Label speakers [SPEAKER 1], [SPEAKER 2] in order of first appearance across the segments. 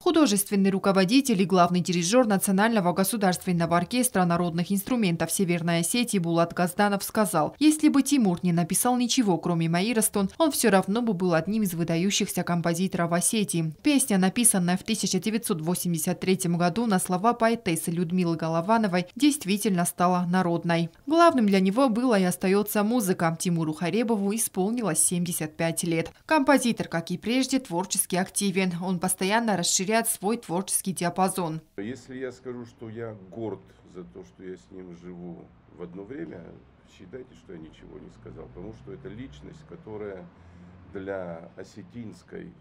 [SPEAKER 1] Художественный руководитель и главный дирижер Национального государственного оркестра народных инструментов Северной Осетии Булат Газданов сказал, если бы Тимур не написал ничего, кроме Маиростон, он все равно бы был одним из выдающихся композиторов Осетии. Песня, написанная в 1983 году на слова поэтессы Людмилы Головановой, действительно стала народной. Главным для него было и остается музыка. Тимуру Харебову исполнилось 75 лет. Композитор, как и прежде, творчески активен. Он постоянно расширяет свой творческий диапазон.
[SPEAKER 2] Если я скажу, что я горд за то, что я с ним живу в одно время, считайте, что я ничего не сказал, потому что это личность, которая для осетинской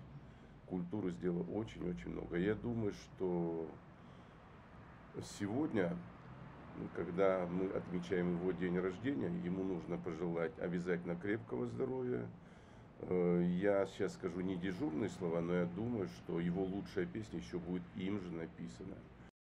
[SPEAKER 2] культуры сделала очень-очень много. Я думаю, что сегодня, когда мы отмечаем его день рождения, ему нужно пожелать обязательно крепкого здоровья. Я сейчас скажу не дежурные слова, но я думаю, что его лучшая песня еще будет им же написана.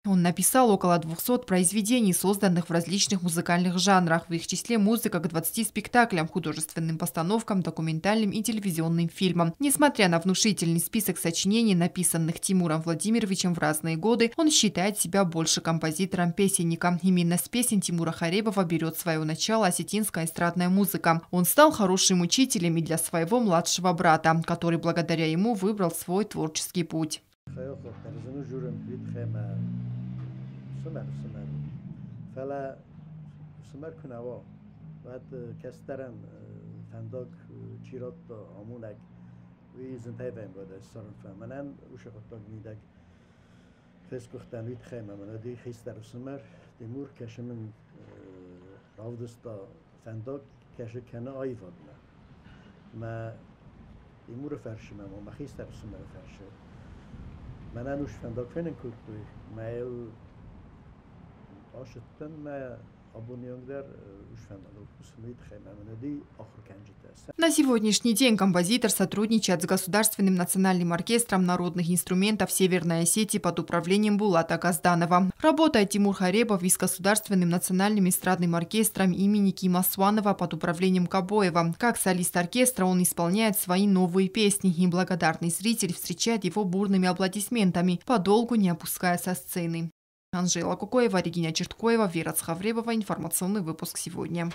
[SPEAKER 1] Он написал около 200 произведений, созданных в различных музыкальных жанрах, в их числе музыка к 20 спектаклям, художественным постановкам, документальным и телевизионным фильмам. Несмотря на внушительный список сочинений, написанных Тимуром Владимировичем в разные годы, он считает себя больше композитором-песенником. Именно с песен Тимура Харебова берет свое начало осетинская эстрадная музыка. Он стал хорошим учителем и для своего младшего брата, который благодаря ему выбрал свой творческий путь.
[SPEAKER 3] فلا سمر کنوا بعد کسترن فندق چیرات آمونک وی زنده بیم بود سرن فهمنن وش خطاب میدک فسکوختن وید خیمه من دی خیستر سمر دیمور کش من راودستا فندق کش کنه آیفادنا ما دیمور فرشم ما خیستر سمر فرشه منن وش فندق فنن کردوی مایل
[SPEAKER 1] На сегодняшний день композитор сотрудничает с Государственным национальным оркестром народных инструментов Северной Осетии под управлением Булата Газданова. Работает Тимур Харебов и с Государственным национальным эстрадным оркестром имени Кима Суанова под управлением Кабоева. Как солист оркестра он исполняет свои новые песни, и благодарный зритель встречает его бурными аплодисментами, подолгу не опуская со сцены. Анжела Кукоева, Регина Черткоева, Вера Цхавребова. Информационный выпуск сегодня.